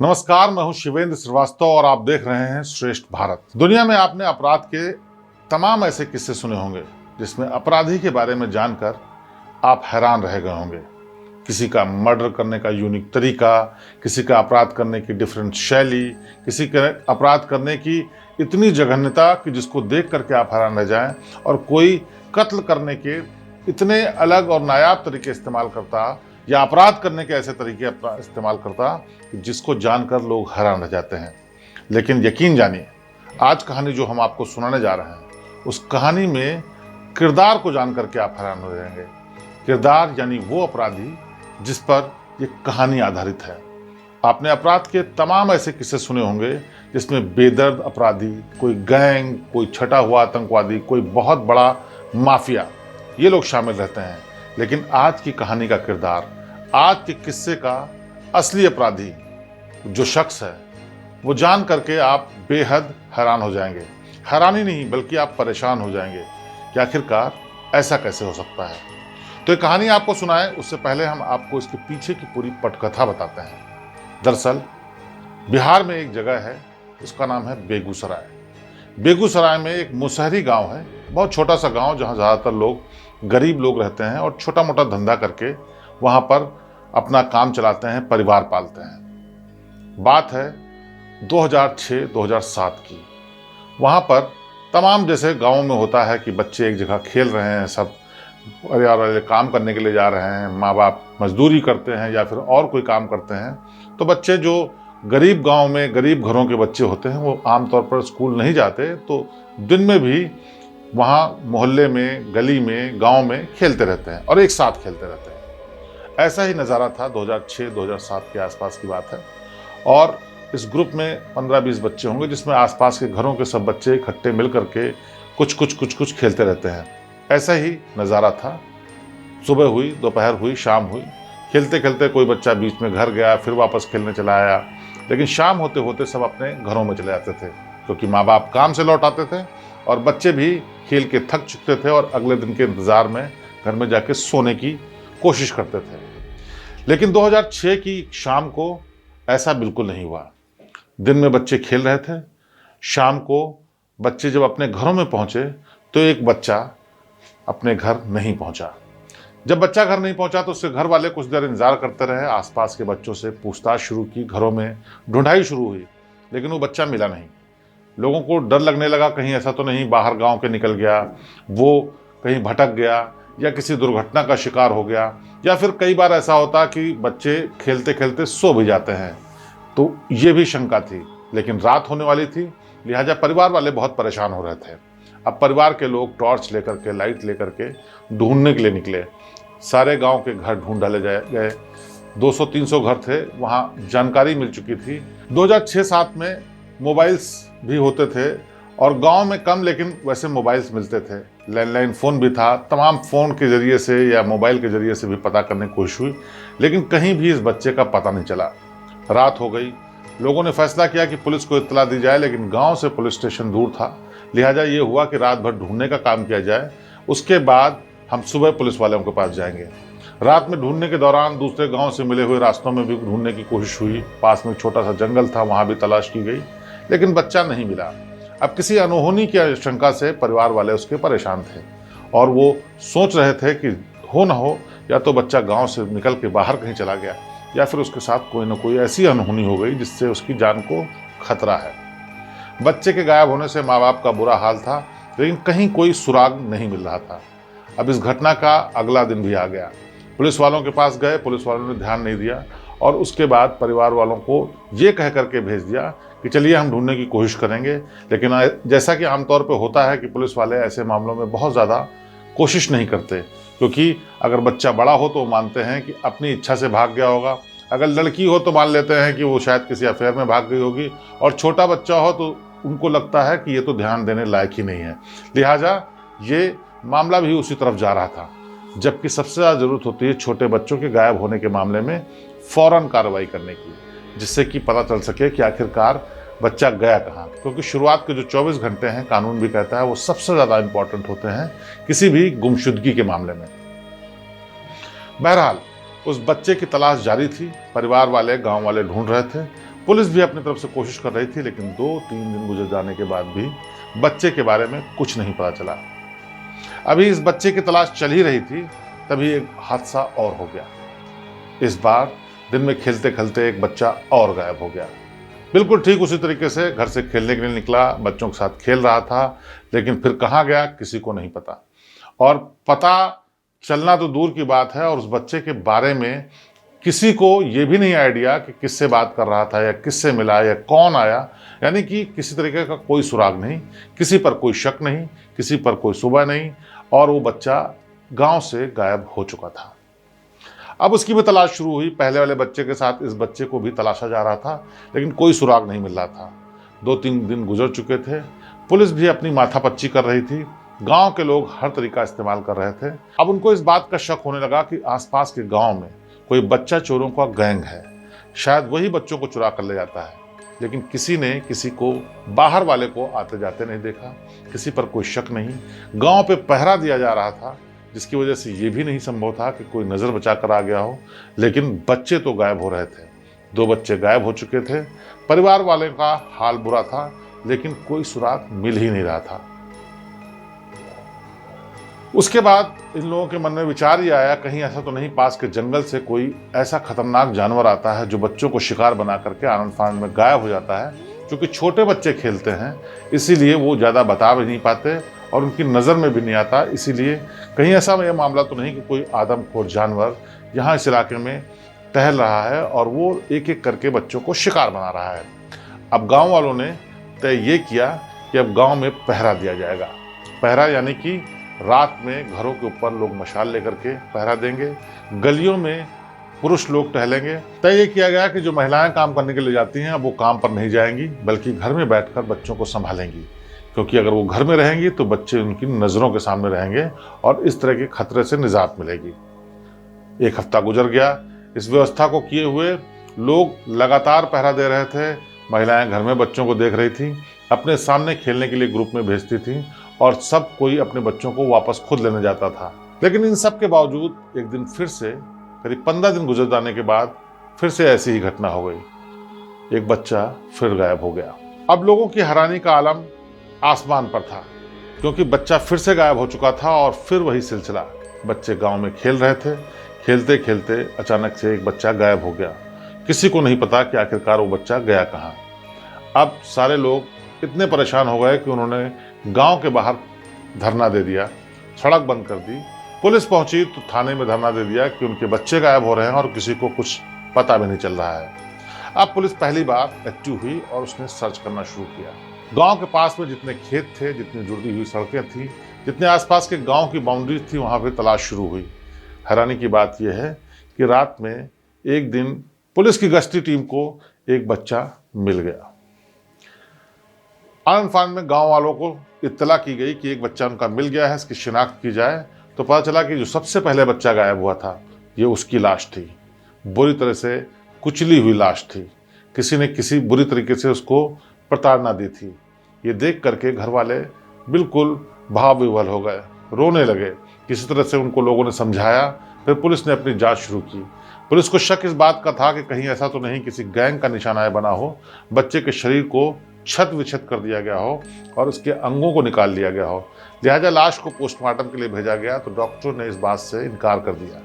नमस्कार, मैं हूं शिवेंद्र श्रीवास्तव और आप देख रहे हैं श्रेष्ठ भारत। दुनिया में आपने अपराध के तमाम ऐसे किस्से सुने होंगे जिसमें अपराधी के बारे में जानकर आप हैरान रह गए होंगे। किसी का मर्डर करने का यूनिक तरीका, किसी का अपराध करने की डिफरेंट शैली, किसी के अपराध करने की इतनी जघन्यता कि जिसको देख करके आप हैरान रह जाएं, और कोई कत्ल करने के इतने अलग और नायाब तरीके इस्तेमाल करता या अपराध करने के ऐसे तरीके इस्तेमाल करता कि जिसको जानकर लोग हैरान रह जाते हैं। लेकिन यकीन जानिए, आज कहानी जो हम आपको सुनाने जा रहे हैं, उस कहानी में किरदार को जानकर के आप हैरान हो जाएंगे। किरदार यानी वो अपराधी जिस पर ये कहानी आधारित है। आपने अपराध के तमाम ऐसे किस्से सुने होंगे जिसमें बेदर्द अपराधी, कोई गैंग, कोई छटा हुआ आतंकवादी, कोई बहुत बड़ा माफिया, ये लोग शामिल रहते हैं। लेकिन आज की कहानी का किरदार, आज के किस्से का असली अपराधी जो शख्स है, वो जान करके आप बेहद हैरान हो जाएंगे। हैरानी नहीं बल्कि आप परेशान हो जाएंगे कि आखिरकार ऐसा कैसे हो सकता है। तो ये कहानी आपको सुनाए उससे पहले हम आपको इसके पीछे की पूरी पटकथा बताते हैं। दरअसल बिहार में एक जगह है, उसका नाम है बेगूसराय। बेगूसराय में एक मुसहरी गांव है, बहुत छोटा सा गांव जहां ज़्यादातर लोग गरीब लोग रहते हैं और छोटा मोटा धंधा करके वहां पर अपना काम चलाते हैं, परिवार पालते हैं। बात है 2006-2007 की। वहां पर तमाम जैसे गाँवों में होता है कि बच्चे एक जगह खेल रहे हैं, सब परिवार वाले काम करने के लिए जा रहे हैं, माँ बाप मजदूरी करते हैं या फिर और कोई काम करते हैं, तो बच्चे जो गरीब गांव में गरीब घरों के बच्चे होते हैं वो आमतौर पर स्कूल नहीं जाते, तो दिन में भी वहाँ मोहल्ले में, गली में, गांव में खेलते रहते हैं और एक साथ खेलते रहते हैं। ऐसा ही नज़ारा था 2006-2007 के आसपास की बात है। और इस ग्रुप में 15-20 बच्चे होंगे जिसमें आसपास के घरों के सब बच्चे इकट्ठे मिल करके कुछ खेलते रहते हैं। ऐसा ही नज़ारा था। सुबह हुई, दोपहर हुई, शाम हुई, खेलते खेलते कोई बच्चा बीच में घर गया, फिर वापस खेलने चला आया। लेकिन शाम होते होते सब अपने घरों में चले जाते थे, क्योंकि माँ बाप काम से लौट आते थे और बच्चे भी खेल के थक चुके थे और अगले दिन के इंतज़ार में घर में जाके सोने की कोशिश करते थे। लेकिन 2006 की शाम को ऐसा बिल्कुल नहीं हुआ। दिन में बच्चे खेल रहे थे, शाम को बच्चे जब अपने घरों में पहुंचे तो एक बच्चा अपने घर नहीं पहुंचा। जब बच्चा घर नहीं पहुंचा तो उसके घर वाले कुछ देर इंतजार करते रहे, आसपास के बच्चों से पूछताछ शुरू की, घरों में ढूंढाई शुरू हुई, लेकिन वो बच्चा मिला नहीं। लोगों को डर लगने लगा, कहीं ऐसा तो नहीं बाहर गांव के निकल गया, वो कहीं भटक गया या किसी दुर्घटना का शिकार हो गया, या फिर कई बार ऐसा होता कि बच्चे खेलते खेलते सो भी जाते हैं, तो ये भी शंका थी। लेकिन रात होने वाली थी, लिहाजा परिवार वाले बहुत परेशान हो रहे थे। अब परिवार के लोग टॉर्च लेकर के, लाइट लेकर के ढूंढने के लिए निकले। सारे गांव के घर ढूंढ डाले गए। 200-300 घर थे, वहाँ जानकारी मिल चुकी थी। 2006-07 में मोबाइल्स भी होते थे और गांव में कम, लेकिन वैसे मोबाइल्स मिलते थे। लैंडलाइन फ़ोन भी था। तमाम फ़ोन के ज़रिए से या मोबाइल के ज़रिए से भी पता करने की कोशिश हुई, लेकिन कहीं भी इस बच्चे का पता नहीं चला। रात हो गई, लोगों ने फैसला किया कि पुलिस को इत्तला दी जाए, लेकिन गांव से पुलिस स्टेशन दूर था, लिहाजा ये हुआ कि रात भर ढूंढने का काम किया जाए, उसके बाद हम सुबह पुलिस वालों के पास जाएंगे। रात में ढूंढने के दौरान दूसरे गांव से मिले हुए रास्तों में भी ढूंढने की कोशिश हुई। पास में छोटा सा जंगल था, वहां भी तलाश की गई, लेकिन बच्चा नहीं मिला। अब किसी अनहोनी की आशंका से परिवार वाले उसके परेशान थे और वो सोच रहे थे कि हो ना हो, या तो बच्चा गांव से निकल के बाहर कहीं चला गया या फिर उसके साथ कोई ना कोई ऐसी अनहोनी हो गई जिससे उसकी जान को खतरा है। बच्चे के गायब होने से माँ बाप का बुरा हाल था, लेकिन कहीं कोई सुराग नहीं मिल रहा था। अब इस घटना का अगला दिन भी आ गया। पुलिस वालों के पास गए, पुलिस वालों ने ध्यान नहीं दिया और उसके बाद परिवार वालों को ये कह करके भेज दिया कि चलिए हम ढूंढने की कोशिश करेंगे। लेकिन जैसा कि आमतौर पर होता है कि पुलिस वाले ऐसे मामलों में बहुत ज़्यादा कोशिश नहीं करते, क्योंकि अगर बच्चा बड़ा हो तो मानते हैं कि अपनी इच्छा से भाग गया होगा, अगर लड़की हो तो मान लेते हैं कि वो शायद किसी अफेयर में भाग गई होगी, और छोटा बच्चा हो तो उनको लगता है कि ये तो ध्यान देने लायक ही नहीं है। लिहाजा ये मामला भी उसी तरफ जा रहा था, जबकि सबसे ज़्यादा ज़रूरत होती है छोटे बच्चों के गायब होने के मामले में फ़ौरन कार्रवाई करने की, जिससे कि पता चल सके कि आखिरकार बच्चा गया कहाँ। क्योंकि शुरुआत के जो 24 घंटे हैं, कानून भी कहता है, वो सबसे ज़्यादा इम्पॉर्टेंट होते हैं किसी भी गुमशुदगी के मामले में। बहरहाल उस बच्चे की तलाश जारी थी, परिवार वाले, गांव वाले ढूंढ रहे थे। पुलिस भी अपनी तरफ से कोशिश कर रही थी, लेकिन 2-3 दिन गुजर जाने के बाद भी बच्चे के बारे में कुछ नहीं पता चला। अभी इस बच्चे की तलाश चल ही रही थी, तभी एक हादसा और हो गया। इस बार दिन में खेलते खेलते एक बच्चा और गायब हो गया। बिल्कुल ठीक उसी तरीके से घर से खेलने के लिए निकला, बच्चों के साथ खेल रहा था, लेकिन फिर कहाँ गया किसी को नहीं पता। और पता चलना तो दूर की बात है, और उस बच्चे के बारे में किसी को ये भी नहीं आइडिया कि किससे बात कर रहा था या किससे मिला या कौन आया। यानी कि किसी तरीके का कोई सुराग नहीं, किसी पर कोई शक नहीं, किसी पर कोई सुबह नहीं, और वो बच्चा गांव से गायब हो चुका था। अब उसकी भी तलाश शुरू हुई। पहले वाले बच्चे के साथ इस बच्चे को भी तलाशा जा रहा था, लेकिन कोई सुराग नहीं मिल रहा था। 2-3 दिन गुजर चुके थे। पुलिस भी अपनी माथापच्ची कर रही थी। गांव के लोग हर तरीका इस्तेमाल कर रहे थे। अब उनको इस बात का शक होने लगा कि आसपास के गांव में कोई बच्चा चोरों का गैंग है, शायद वही बच्चों को चुरा कर ले जाता है। लेकिन किसी ने किसी को, बाहर वाले को आते जाते नहीं देखा, किसी पर कोई शक नहीं। गांव पे पहरा दिया जा रहा था, जिसकी वजह से ये भी नहीं संभव था कि कोई नज़र बचा कर आ गया हो। लेकिन बच्चे तो गायब हो रहे थे। 2 बच्चे गायब हो चुके थे। परिवार वाले का हाल बुरा था, लेकिन कोई सुराग मिल ही नहीं रहा था। उसके बाद इन लोगों के मन में विचार ही आया, कहीं ऐसा तो नहीं पास के जंगल से कोई ऐसा खतरनाक जानवर आता है जो बच्चों को शिकार बना करके आनंद फानंद में गायब हो जाता है। क्योंकि छोटे बच्चे खेलते हैं, इसीलिए वो ज़्यादा बता भी नहीं पाते और उनकी नज़र में भी नहीं आता। इसीलिए कहीं ऐसा यह मामला तो नहीं कि कोई आदमखोर जानवर यहाँ इस इलाके में टहल रहा है और वो एक एक करके बच्चों को शिकार बना रहा है। अब गांव वालों ने तय ये किया कि अब गांव में पहरा दिया जाएगा। पहरा यानी कि रात में घरों के ऊपर लोग मशाल लेकर के पहरा देंगे, गलियों में पुरुष लोग टहलेंगे। तय ये किया गया कि जो महिलाएं काम करने के लिए जाती हैं, अब वो काम पर नहीं जाएंगी, बल्कि घर में बैठकर बच्चों को संभालेंगी। क्योंकि अगर वो घर में रहेंगी तो बच्चे उनकी नज़रों के सामने रहेंगे और इस तरह के खतरे से निजात मिलेगी। 1 हफ्ता गुजर गया। इस व्यवस्था को किए हुए लोग लगातार पहरा दे रहे थे। महिलाएं घर में बच्चों को देख रही थी, अपने सामने खेलने के लिए ग्रुप में भेजती थी, और सब कोई अपने बच्चों को वापस खुद लेने जाता था। लेकिन इन सब के बावजूद एक दिन फिर से, करीब 15 दिन गुजर जाने के बाद, फिर से ऐसी ही घटना हो गई। एक बच्चा फिर गायब हो गया। अब लोगों की हैरानी का आलम आसमान पर था, क्योंकि बच्चा फिर से गायब हो चुका था और फिर वही सिलसिला। बच्चे गांव में खेल रहे थे, खेलते खेलते अचानक से एक बच्चा गायब हो गया। किसी को नहीं पता कि आखिरकार वो बच्चा गया कहाँ। अब सारे लोग इतने परेशान हो गए कि उन्होंने गांव के बाहर धरना दे दिया, सड़क बंद कर दी। पुलिस पहुंची तो थाने में धरना दे दिया कि उनके बच्चे गायब हो रहे हैं और किसी को कुछ पता भी नहीं चल रहा है। अब पुलिस पहली बार एक्टिव हुई और उसने सर्च करना शुरू किया। गांव के पास में जितने खेत थे, जितनी जुड़ी हुई सड़कें थी, जितने आसपास के गांव की बाउंड्रीज थी, वहां पे तलाश शुरू हुई। हैरानी की बात यह है कि रात में एक दिन पुलिस की गश्ती टीम को एक बच्चा मिल गया। आनंद फानंद में गांव वालों को इत्तला की गई कि एक बच्चा उनका मिल गया है, इसकी शिनाख्त की जाए। तो पता चला कि जो सबसे पहले बच्चा गायब हुआ था, ये उसकी लाश थी। बुरी तरह से कुचली हुई लाश थी। किसी ने किसी बुरी तरीके से उसको प्रताड़ना दी थी। ये देख करके घर वाले बिल्कुल भाव विह्वल हो गए, रोने लगे। किसी तरह से उनको लोगों ने समझाया। फिर पुलिस ने अपनी जांच शुरू की। पुलिस को शक इस बात का था कि कहीं ऐसा तो नहीं किसी गैंग का निशाना बना हो, बच्चे के शरीर को छत विछत कर दिया गया हो और उसके अंगों को निकाल लिया गया हो। लिहाजा लाश को पोस्टमार्टम के लिए भेजा गया तो डॉक्टरों ने इस बात से इनकार कर दिया।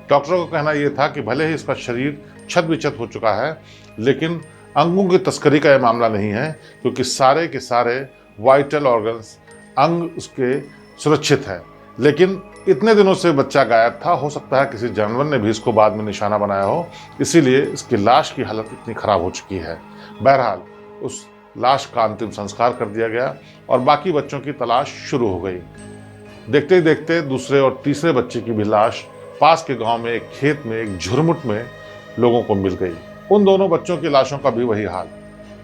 डॉक्टरों का कहना यह था कि भले ही इसका शरीर छत विछत हो चुका है, लेकिन अंगों की तस्करी का यह मामला नहीं है, क्योंकि सारे के सारे वाइटल ऑर्गन्स, अंग उसके सुरक्षित है। लेकिन इतने दिनों से बच्चा गायब था, हो सकता है किसी जानवर ने भी इसको बाद में निशाना बनाया हो, इसीलिए इसकी लाश की हालत इतनी खराब हो चुकी है। बहरहाल उस लाश का अंतिम संस्कार कर दिया गया और बाकी बच्चों की तलाश शुरू हो गई। देखते ही देखते दूसरे और तीसरे बच्चे की भी लाश पास के गांव में एक खेत में, एक झुरमुट में लोगों को मिल गई। उन दोनों बच्चों की लाशों का भी वही हाल।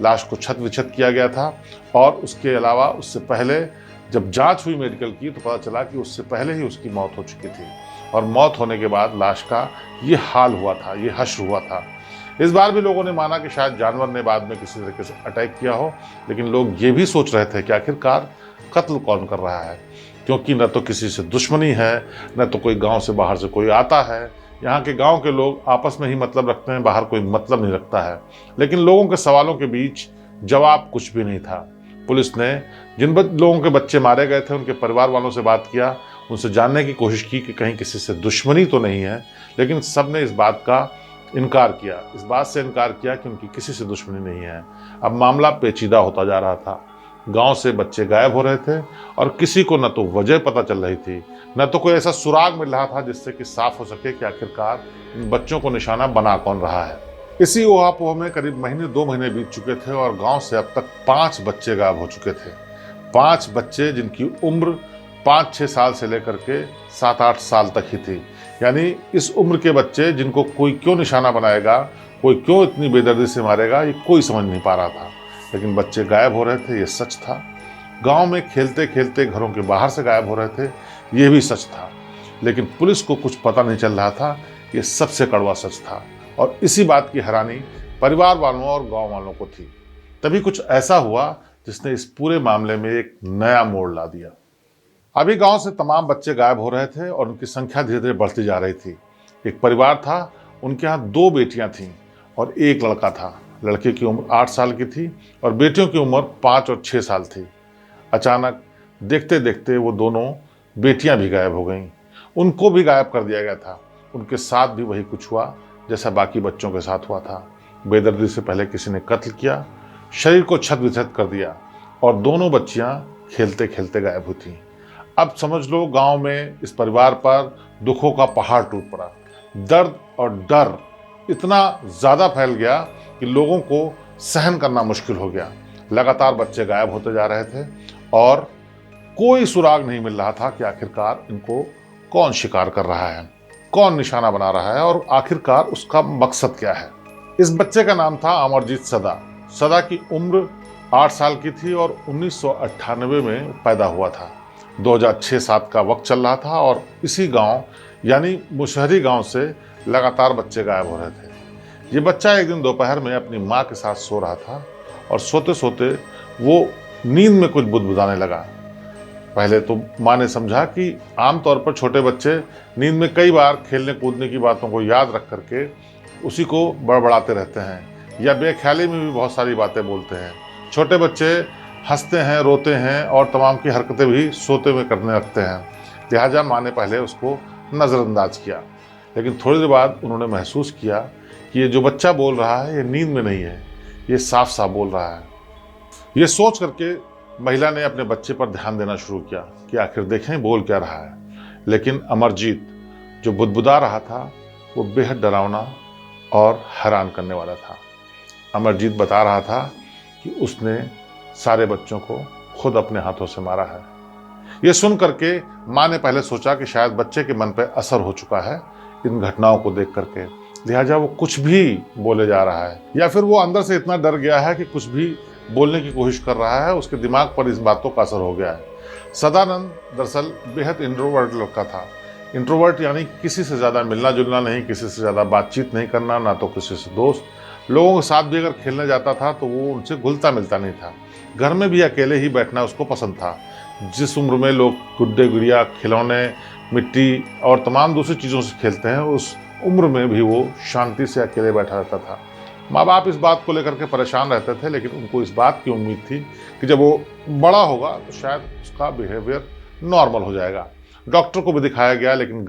लाश को छत विछत किया गया था और उसके अलावा उससे पहले जब जांच हुई मेडिकल की तो पता चला कि उससे पहले ही उसकी मौत हो चुकी थी। और मौत होने के बाद लाश का ये हाल हुआ था, ये हश्र हुआ था। इस बार भी लोगों ने माना कि शायद जानवर ने बाद में किसी तरीके से अटैक किया हो, लेकिन लोग ये भी सोच रहे थे कि आखिरकार कत्ल कौन कर रहा है, क्योंकि न तो किसी से दुश्मनी है, न तो कोई गांव से बाहर से कोई आता है। यहाँ के गांव के लोग आपस में ही मतलब रखते हैं, बाहर कोई मतलब नहीं रखता है। लेकिन लोगों के सवालों के बीच जवाब कुछ भी नहीं था। पुलिस ने जिन लोगों के बच्चे मारे गए थे उनके परिवार वालों से बात किया, उनसे जानने की कोशिश की कि कहीं किसी से दुश्मनी तो नहीं है, लेकिन सब ने इस बात का इनकार किया, इस बात से इनकार किया कि उनकी किसी से दुश्मनी नहीं है। अब मामला पेचीदा होता जा रहा था। गांव से बच्चे गायब हो रहे थे और किसी को न तो वजह पता चल रही थी, न तो कोई ऐसा सुराग मिल रहा था जिससे कि साफ हो सके कि आखिरकार इन बच्चों को निशाना बना कौन रहा है। इसी ऊहापोह में करीब महीने 2 महीने बीत चुके थे और गांव से अब तक 5 बच्चे गायब हो चुके थे। 5 बच्चे जिनकी उम्र 5-6 साल से लेकर के 7-8 साल तक ही थी। यानी इस उम्र के बच्चे जिनको कोई क्यों निशाना बनाएगा, कोई क्यों इतनी बेदर्दी से मारेगा, ये कोई समझ नहीं पा रहा था। लेकिन बच्चे गायब हो रहे थे, ये सच था। गांव में खेलते खेलते घरों के बाहर से गायब हो रहे थे, ये भी सच था। लेकिन पुलिस को कुछ पता नहीं चल रहा था, ये सबसे कड़वा सच था। और इसी बात की हैरानी परिवार वालों और गांव वालों को थी। तभी कुछ ऐसा हुआ जिसने इस पूरे मामले में एक नया मोड़ ला दिया। अभी गांव से तमाम बच्चे गायब हो रहे थे और उनकी संख्या धीरे धीरे बढ़ती जा रही थी। एक परिवार था, उनके यहाँ 2 बेटियां थीं और 1 लड़का था। लड़के की उम्र 8 साल की थी और बेटियों की उम्र 5 और 6 साल थी। अचानक देखते देखते वो दोनों बेटियां भी गायब हो गईं। उनको भी गायब कर दिया गया था। उनके साथ भी वही कुछ हुआ जैसा बाकी बच्चों के साथ हुआ था। बेदर्दी से पहले किसी ने कत्ल किया, शरीर को छत विछत कर दिया और दोनों बच्चियां खेलते खेलते गायब हुई थीं। अब समझ लो गांव में इस परिवार पर दुखों का पहाड़ टूट पड़ा। दर्द और डर इतना ज़्यादा फैल गया कि लोगों को सहन करना मुश्किल हो गया। लगातार बच्चे गायब होते जा रहे थे और कोई सुराग नहीं मिल रहा था कि आखिरकार इनको कौन शिकार कर रहा है, कौन निशाना बना रहा है और आखिरकार उसका मकसद क्या है। इस बच्चे का नाम था अमरजीत सदा। सदा की उम्र 8 साल की थी और 1998 में पैदा हुआ था। 2006-7 का वक्त चल रहा था और इसी गांव यानी मुशहरी गांव से लगातार बच्चे गायब हो रहे थे। ये बच्चा एक दिन दोपहर में अपनी माँ के साथ सो रहा था और सोते सोते वो नींद में कुछ बुदबुदाने लगा। पहले तो माँ ने समझा कि आमतौर पर छोटे बच्चे नींद में कई बार खेलने कूदने की बातों को याद रख करके उसी को बड़बड़ाते रहते हैं या बेख्याली में भी बहुत सारी बातें बोलते हैं। छोटे बच्चे हंसते हैं, रोते हैं और तमाम की हरकतें भी सोते में करने लगते हैं। लिहाजा माँ ने पहले उसको नज़रअंदाज किया, लेकिन थोड़ी देर बाद उन्होंने महसूस किया कि ये जो बच्चा बोल रहा है ये नींद में नहीं है, ये साफ साफ बोल रहा है। ये सोच करके महिला ने अपने बच्चे पर ध्यान देना शुरू किया कि आखिर देखें बोल क्या रहा है। लेकिन अमरजीत जो बुदबुदा रहा था वो बेहद डरावना और हैरान करने वाला था। अमरजीत बता रहा था कि उसने सारे बच्चों को खुद अपने हाथों से मारा है। ये सुन करके माँ ने पहले सोचा कि शायद बच्चे के मन पर असर हो चुका है इन घटनाओं को देख करके, लिहाजा वो कुछ भी बोले जा रहा है या फिर वो अंदर से इतना डर गया है कि कुछ भी बोलने की कोशिश कर रहा है। उसके दिमाग पर इस बातों का असर हो गया है। सदानंद दरअसल बेहद इंट्रोवर्ट लड़का था। इंट्रोवर्ट यानी किसी से ज़्यादा मिलना जुलना नहीं, किसी से ज़्यादा बातचीत नहीं करना, ना तो किसी से दोस्त। लोगों के साथ भी अगर खेलने जाता था तो वो उनसे घुलता मिलता नहीं था। घर में भी अकेले ही बैठना उसको पसंद था। जिस उम्र में लोग गुड्डे गुड़िया, खिलौने, मिट्टी और तमाम दूसरी चीज़ों से खेलते हैं, उस उम्र में भी वो शांति से अकेले बैठा रहता था। माँ बाप इस बात को लेकर के परेशान रहते थे, लेकिन उनको इस बात की उम्मीद थी कि जब वो बड़ा होगा तो शायद उसका बिहेवियर नॉर्मल हो जाएगा। डॉक्टर को भी दिखाया गया, लेकिन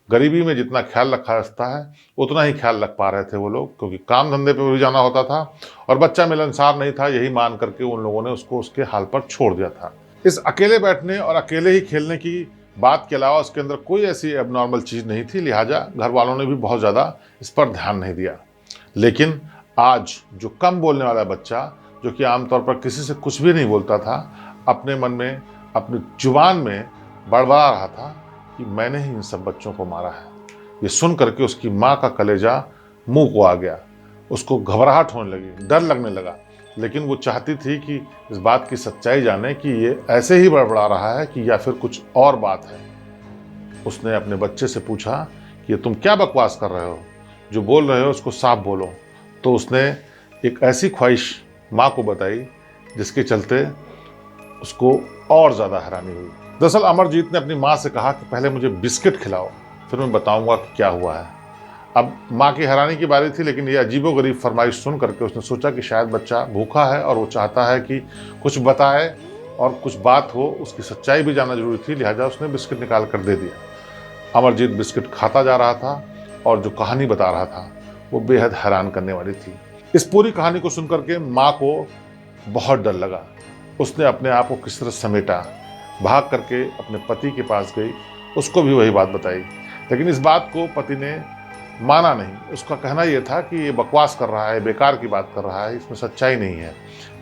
गरीबी में जितना ख्याल रखा जाता है उतना ही ख्याल रख पा रहे थे वो लोग, क्योंकि काम धंधे पे भी जाना होता था और बच्चा मिलनसार नहीं था। यही मान करके उन लोगों ने उसको उसके हाल पर छोड़ दिया था। इस अकेले बैठने और अकेले ही खेलने की बात के अलावा उसके अंदर कोई ऐसी एबनॉर्मल चीज़ नहीं थी, लिहाजा घर वालों ने भी बहुत ज़्यादा इस पर ध्यान नहीं दिया। लेकिन आज जो कम बोलने वाला बच्चा, जो कि आमतौर पर किसी से कुछ भी नहीं बोलता था, अपने मन में अपनी जुबान में बड़बड़ा रहा था कि मैंने ही इन सब बच्चों को मारा है। ये सुन करके उसकी माँ का कलेजा मुंह को आ गया। उसको घबराहट होने लगी, डर लगने लगा, लेकिन वो चाहती थी कि इस बात की सच्चाई जाने कि ये ऐसे ही बड़बड़ा रहा है कि या फिर कुछ और बात है। उसने अपने बच्चे से पूछा कि ये तुम क्या बकवास कर रहे हो, जो बोल रहे हो उसको साफ बोलो। तो उसने एक ऐसी ख्वाहिश माँ को बताई जिसके चलते उसको और ज़्यादा हैरानी हुई। दरअसल अमरजीत ने अपनी माँ से कहा कि पहले मुझे बिस्किट खिलाओ, फिर मैं बताऊंगा कि क्या हुआ है। अब माँ की हैरानी की बारी थी, लेकिन ये अजीबोगरीब फरमाइश सुन करके उसने सोचा कि शायद बच्चा भूखा है और वो चाहता है कि कुछ बताए और कुछ बात हो, उसकी सच्चाई भी जानना जरूरी थी। लिहाजा उसने बिस्किट निकाल कर दे दिया। अमरजीत बिस्किट खाता जा रहा था और जो कहानी बता रहा था वो बेहद हैरान करने वाली थी। इस पूरी कहानी को सुनकर के माँ को बहुत डर लगा। उसने अपने आप को किस तरह समेटा, भाग करके अपने पति के पास गई, उसको भी वही बात बताई। लेकिन इस बात को पति ने माना नहीं। उसका कहना यह था कि ये बकवास कर रहा है, बेकार की बात कर रहा है, इसमें सच्चाई नहीं है।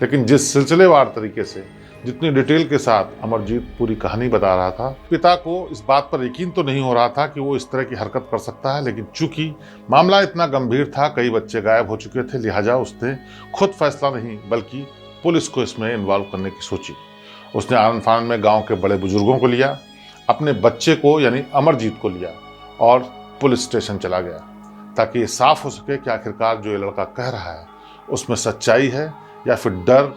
लेकिन जिस सिलसिलेवार तरीके से, जितनी डिटेल के साथ अमरजीत पूरी कहानी बता रहा था, पिता को इस बात पर यकीन तो नहीं हो रहा था कि वो इस तरह की हरकत कर सकता है। लेकिन चूंकि मामला इतना गंभीर था, कई बच्चे गायब हो चुके थे, लिहाजा उसने खुद फैसला नहीं बल्कि पुलिस को इसमें इन्वॉल्व करने की सोची। उसने आनन फानन में गांव के बड़े बुजुर्गों को लिया, अपने बच्चे को यानी अमरजीत को लिया और पुलिस स्टेशन चला गया, ताकि ये साफ हो सके कि आखिरकार जो ये लड़का कह रहा है उसमें सच्चाई है या फिर डर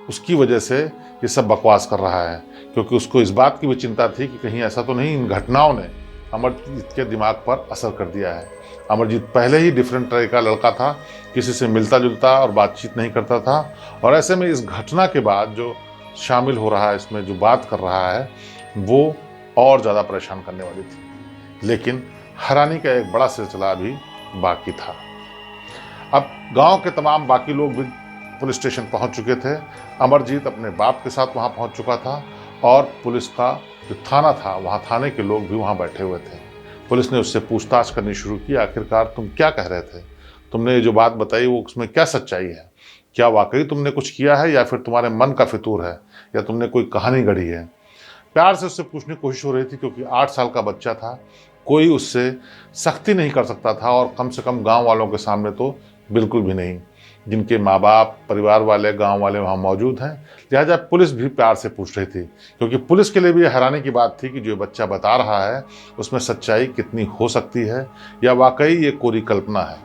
उसकी वजह से ये सब बकवास कर रहा है। क्योंकि उसको इस बात की भी चिंता थी कि कहीं ऐसा तो नहीं इन घटनाओं ने अमरजीत के दिमाग पर असर कर दिया है। अमरजीत पहले ही डिफरेंट तरह का लड़का था, किसी से मिलता जुलता और बातचीत नहीं करता था, और ऐसे में इस घटना के बाद जो शामिल हो रहा है, इसमें जो बात कर रहा है, वो और ज़्यादा परेशान करने वाली थी। लेकिन हैरानी का एक बड़ा सिलसिला भी बाकी था। अब गांव के तमाम बाकी लोग भी पुलिस स्टेशन पहुंच चुके थे। अमरजीत अपने बाप के साथ वहां पहुंच चुका था और पुलिस का जो थाना था, वहां थाने के लोग भी वहां बैठे हुए थे। पुलिस ने उससे पूछताछ करनी शुरू की। आखिरकार तुम क्या कह रहे थे? तुमने ये जो बात बताई वो उसमें क्या सच्चाई है? क्या वाकई तुमने कुछ किया है या फिर तुम्हारे मन का फितूर है या तुमने कोई कहानी गढ़ी है? प्यार से उससे पूछने की कोशिश हो रही थी, क्योंकि 8 साल का बच्चा था, कोई उससे सख्ती नहीं कर सकता था, और कम से कम गांव वालों के सामने तो बिल्कुल भी नहीं। जिनके माँ बाप, परिवार वाले, गांव वाले वहाँ मौजूद हैं, लिहाजा पुलिस भी प्यार से पूछ रही थी। क्योंकि पुलिस के लिए भी हैरानी की बात थी कि जो बच्चा बता रहा है उसमें सच्चाई कितनी हो सकती है या वाकई ये कोरी कल्पना है।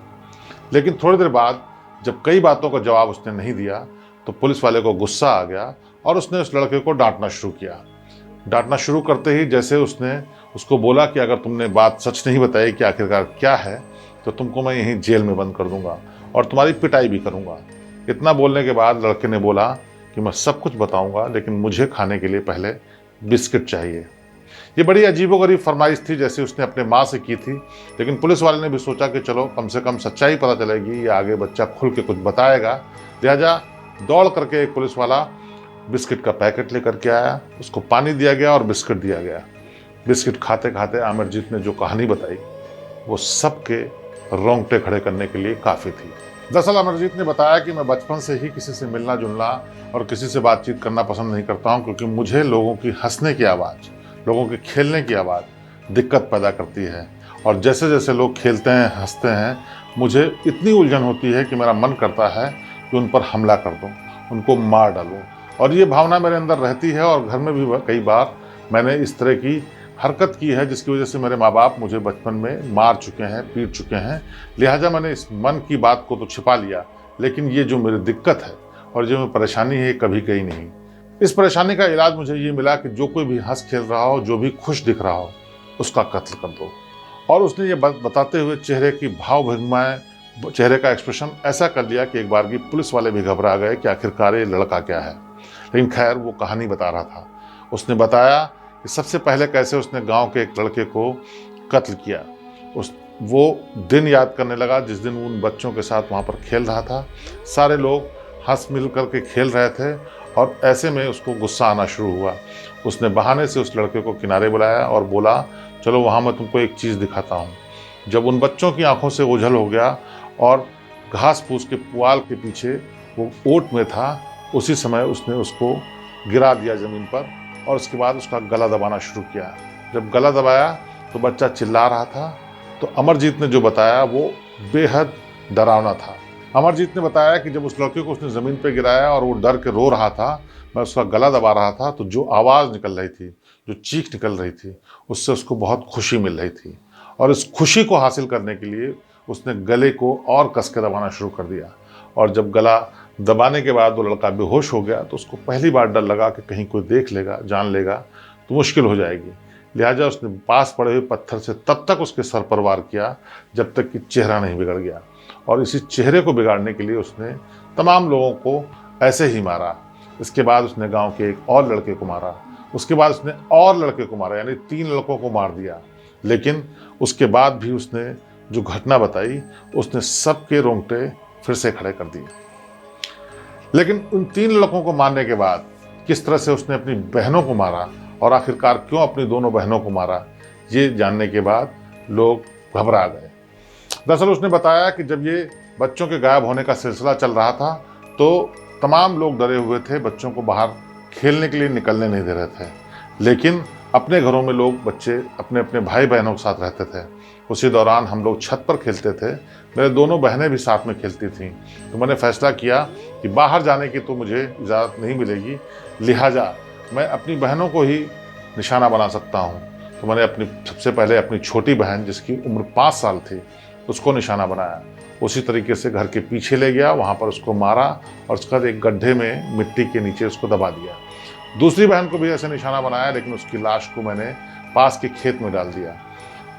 लेकिन थोड़ी देर बाद जब कई बातों का जवाब उसने नहीं दिया तो पुलिस वाले को गुस्सा आ गया और उसने उस लड़के को डांटना शुरू किया। डांटना शुरू करते ही जैसे उसने उसको बोला कि अगर तुमने बात सच नहीं बताई कि आखिरकार क्या है, तो तुमको मैं यहीं जेल में बंद कर दूंगा और तुम्हारी पिटाई भी करूंगा। इतना बोलने के बाद लड़के ने बोला कि मैं सब कुछ बताऊंगा, लेकिन मुझे खाने के लिए पहले बिस्किट चाहिए। ये बड़ी अजीबोगरीब फरमाइश थी, जैसे उसने अपने माँ से की थी। लेकिन पुलिस वाले ने भी सोचा कि चलो कम से कम सच्चाई पता चलेगी या आगे बच्चा खुल के कुछ बताएगा। लिहाजा दौड़ करके एक पुलिस वाला बिस्किट का पैकेट लेकर के आया, उसको पानी दिया गया और बिस्किट दिया गया। बिस्किट खाते खाते अमरजीत ने जो कहानी बताई वो सबके रोंगटे खड़े करने के लिए काफ़ी थी। दरअसल अमरजीत ने बताया कि मैं बचपन से ही किसी से मिलना जुलना और किसी से बातचीत करना पसंद नहीं करता हूँ, क्योंकि मुझे लोगों की हंसने की आवाज़, लोगों के खेलने की आवाज़ दिक्कत पैदा करती है। और जैसे जैसे लोग खेलते हैं, हंसते हैं, मुझे इतनी उलझन होती है कि मेरा मन करता है कि उन पर हमला कर दूँ, उनको मार डालूँ। और ये भावना मेरे अंदर रहती है और घर में भी कई बार मैंने इस तरह की हरकत की है, जिसकी वजह से मेरे माँ बाप मुझे बचपन में मार चुके हैं, पीट चुके हैं। लिहाजा मैंने इस मन की बात को तो छिपा लिया, लेकिन ये जो मेरी दिक्कत है और जो मेरी परेशानी है, कभी गई नहीं। इस परेशानी का इलाज मुझे ये मिला कि जो कोई भी हंस खेल रहा हो, जो भी खुश दिख रहा हो, उसका कत्ल कर दो। और उसने ये बताते हुए चेहरे की भाव भंगिमाएं, चेहरे का एक्सप्रेशन ऐसा कर लिया कि एक बार की पुलिस वाले भी घबरा गए कि आखिरकार ये लड़का क्या है। लेकिन खैर, वो कहानी बता रहा था। उसने बताया कि सबसे पहले कैसे उसने गांव के एक लड़के को कत्ल किया। वो दिन याद करने लगा जिस दिन उन बच्चों के साथ वहाँ पर खेल रहा था। सारे लोग हंस मिल करके खेल रहे थे और ऐसे में उसको गुस्सा आना शुरू हुआ। उसने बहाने से उस लड़के को किनारे बुलाया और बोला, चलो वहाँ मैं तुमको एक चीज़ दिखाता हूँ। जब उन बच्चों की आंखों से ओझल हो गया और घास फूस के पुआल के पीछे वो ओट में था, उसी समय उसने उसको गिरा दिया ज़मीन पर और उसके बाद उसका गला दबाना शुरू किया। जब गला दबाया तो बच्चा चिल्ला रहा था। तो अमरजीत ने जो बताया वो बेहद डरावना था। अमरजीत ने बताया कि जब उस लड़के को उसने ज़मीन पर गिराया और वो डर के रो रहा था, मैं उसका गला दबा रहा था, तो जो आवाज़ निकल रही थी, जो चीख निकल रही थी, उससे उसको बहुत खुशी मिल रही थी। और इस खुशी को हासिल करने के लिए उसने गले को और कस के दबाना शुरू कर दिया। और जब गला दबाने के बाद वो लड़का बेहोश हो गया तो उसको पहली बार डर लगा कि कहीं कोई देख लेगा, जान लेगा तो मुश्किल हो जाएगी। लिहाजा उसने पास पड़े हुए पत्थर से तब तक उसके सर पर वार किया जब तक कि चेहरा नहीं बिगड़ गया, और इसी चेहरे को बिगाड़ने के लिए उसने तमाम लोगों को ऐसे ही मारा। इसके बाद उसने गांव के एक और लड़के को मारा, उसके बाद उसने और लड़के को मारा, यानी 3 लड़कों को मार दिया। लेकिन उसके बाद भी उसने जो घटना बताई, उसने सबके रोंगटे फिर से खड़े कर दिए। लेकिन उन 3 लड़कों को मारने के बाद किस तरह से उसने अपनी बहनों को मारा और आखिरकार क्यों अपनी दोनों बहनों को मारा, ये जानने के बाद लोग घबरा गए। दरअसल उसने बताया कि जब ये बच्चों के गायब होने का सिलसिला चल रहा था तो तमाम लोग डरे हुए थे, बच्चों को बाहर खेलने के लिए निकलने नहीं दे रहे थे। लेकिन अपने घरों में लोग बच्चे अपने अपने भाई बहनों के साथ रहते थे। उसी दौरान हम लोग छत पर खेलते थे, मेरे दोनों बहनें भी साथ में खेलती थीं। तो मैंने फैसला किया कि बाहर जाने की तो मुझे इजाज़त नहीं मिलेगी, लिहाजा मैं अपनी बहनों को ही निशाना बना सकता हूँ। तो मैंने सबसे पहले अपनी छोटी बहन जिसकी उम्र 5 साल थी उसको निशाना बनाया। उसी तरीके से घर के पीछे ले गया, वहाँ पर उसको मारा और उसका एक गड्ढे में मिट्टी के नीचे उसको दबा दिया। दूसरी बहन को भी ऐसे निशाना बनाया, लेकिन उसकी लाश को मैंने पास के खेत में डाल दिया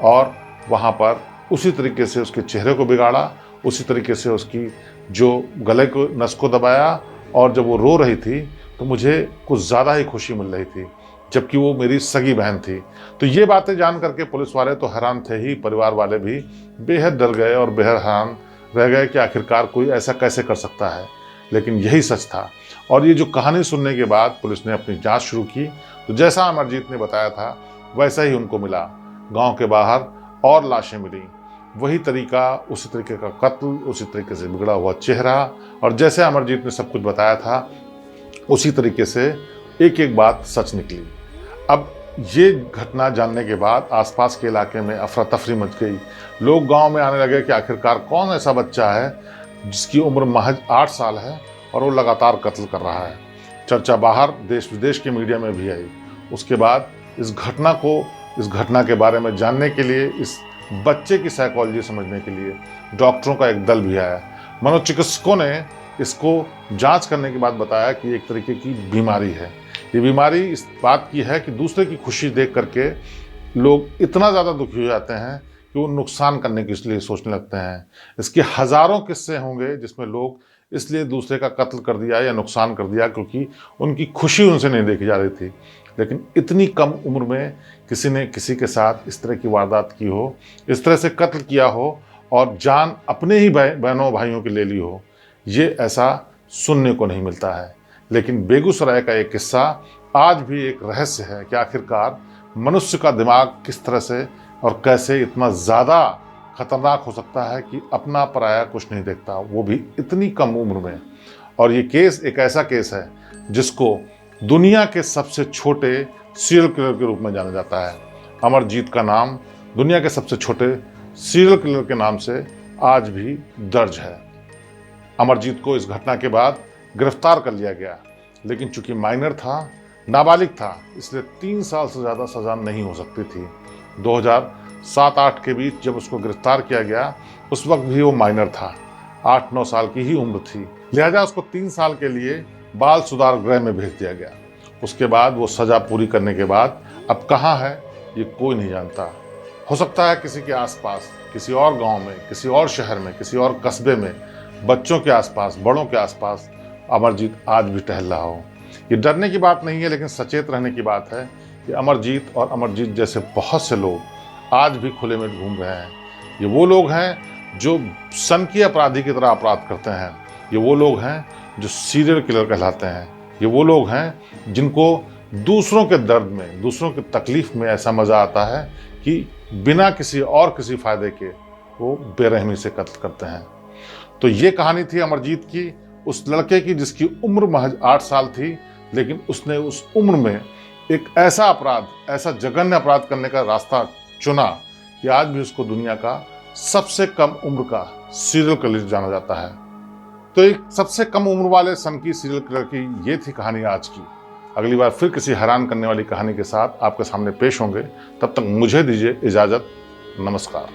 और वहाँ पर उसी तरीके से उसके चेहरे को बिगाड़ा, उसी तरीके से उसकी जो गले को नस को दबाया। और जब वो रो रही थी तो मुझे कुछ ज़्यादा ही खुशी मिल रही थी, जबकि वो मेरी सगी बहन थी। तो ये बातें जान करके पुलिस वाले तो हैरान थे ही, परिवार वाले भी बेहद डर गए और बेहद हैरान रह गए कि आखिरकार कोई ऐसा कैसे कर सकता है। लेकिन यही सच था। और ये जो कहानी सुनने के बाद पुलिस ने अपनी जांच शुरू की, तो जैसा अमरजीत ने बताया था वैसा ही उनको मिला। गांव के बाहर और लाशें मिली, वही तरीका, उसी तरीके का कत्ल, उसी तरीके से बिगड़ा हुआ चेहरा, और जैसे अमरजीत ने सब कुछ बताया था उसी तरीके से एक एक बात सच निकली। अब ये घटना जानने के बाद आसपास के इलाके में अफरा तफरी मच गई। लोग गांव में आने लगे कि आखिरकार कौन ऐसा बच्चा है जिसकी उम्र महज 8 साल है और वो लगातार कत्ल कर रहा है। चर्चा बाहर देश विदेश के मीडिया में भी आई। उसके बाद इस घटना के बारे में जानने के लिए, इस बच्चे की साइकोलॉजी समझने के लिए डॉक्टरों का एक दल भी आया। मनोचिकित्सकों ने इसको जांच करने के बाद बताया कि एक तरीके की बीमारी है। ये बीमारी इस बात की है कि दूसरे की खुशी देख करके लोग इतना ज़्यादा दुखी हो जाते हैं कि वो नुकसान करने के लिए सोचने लगते हैं। इसके हज़ारों किस्से होंगे जिसमें लोग इसलिए दूसरे का कत्ल कर दिया या नुकसान कर दिया क्योंकि उनकी खुशी उनसे नहीं देखी जा रही थी। लेकिन इतनी कम उम्र में किसी ने किसी के साथ इस तरह की वारदात की हो, इस तरह से कत्ल किया हो और जान अपने ही बहनों भाइयों की ले ली हो, ये ऐसा सुनने को नहीं मिलता है। लेकिन बेगूसराय का एक किस्सा आज भी एक रहस्य है कि आखिरकार मनुष्य का दिमाग किस तरह से और कैसे इतना ज़्यादा खतरनाक हो सकता है कि अपना पराया कुछ नहीं देखता, वो भी इतनी कम उम्र में। और ये केस एक ऐसा केस है जिसको दुनिया के सबसे छोटे सीरियल किलर के रूप में जाना जाता है। अमरजीत का नाम दुनिया के सबसे छोटे सीरियल किलर के नाम से आज भी दर्ज है। अमरजीत को इस घटना के बाद गिरफ्तार कर लिया गया, लेकिन चूंकि माइनर था, नाबालिग था, इसलिए 3 साल से ज़्यादा सज़ा नहीं हो सकती थी। 2007-8 के बीच जब उसको गिरफ्तार किया गया उस वक्त भी वो माइनर था, 8-9 साल की ही उम्र थी। लिहाजा उसको 3 साल के लिए बाल सुधार गृह में भेज दिया गया। उसके बाद वो सज़ा पूरी करने के बाद अब कहाँ है ये कोई नहीं जानता। हो सकता है किसी के आसपास, किसी और गांव में, किसी और शहर में, किसी और कस्बे में, बच्चों के आसपास, बड़ों के आसपास अमरजीत आज भी टहल रहा हो। ये डरने की बात नहीं है, लेकिन सचेत रहने की बात है कि अमरजीत और अमरजीत जैसे बहुत से लोग आज भी खुले में घूम रहे हैं। ये वो लोग हैं जो सनकी अपराधी की तरह अपराध करते हैं। ये वो लोग हैं जो सीरियल किलर कहलाते हैं। ये वो लोग हैं जिनको दूसरों के दर्द में, दूसरों की तकलीफ में ऐसा मज़ा आता है कि बिना किसी फ़ायदे के वो बेरहमी से कत्ल करते हैं। तो ये कहानी थी अमरजीत की, उस लड़के की जिसकी उम्र महज 8 साल थी, लेकिन उसने उस उम्र में एक ऐसा अपराध, ऐसा जघन्य अपराध करने का रास्ता चुना कि आज भी उसको दुनिया का सबसे कम उम्र का सीरियल किलर जाना जाता है। तो एक सबसे कम उम्र वाले सनकी सीरियल किलर की ये थी कहानी आज की। अगली बार फिर किसी हैरान करने वाली कहानी के साथ आपके सामने पेश होंगे। तब तक मुझे दीजिए इजाज़त। नमस्कार।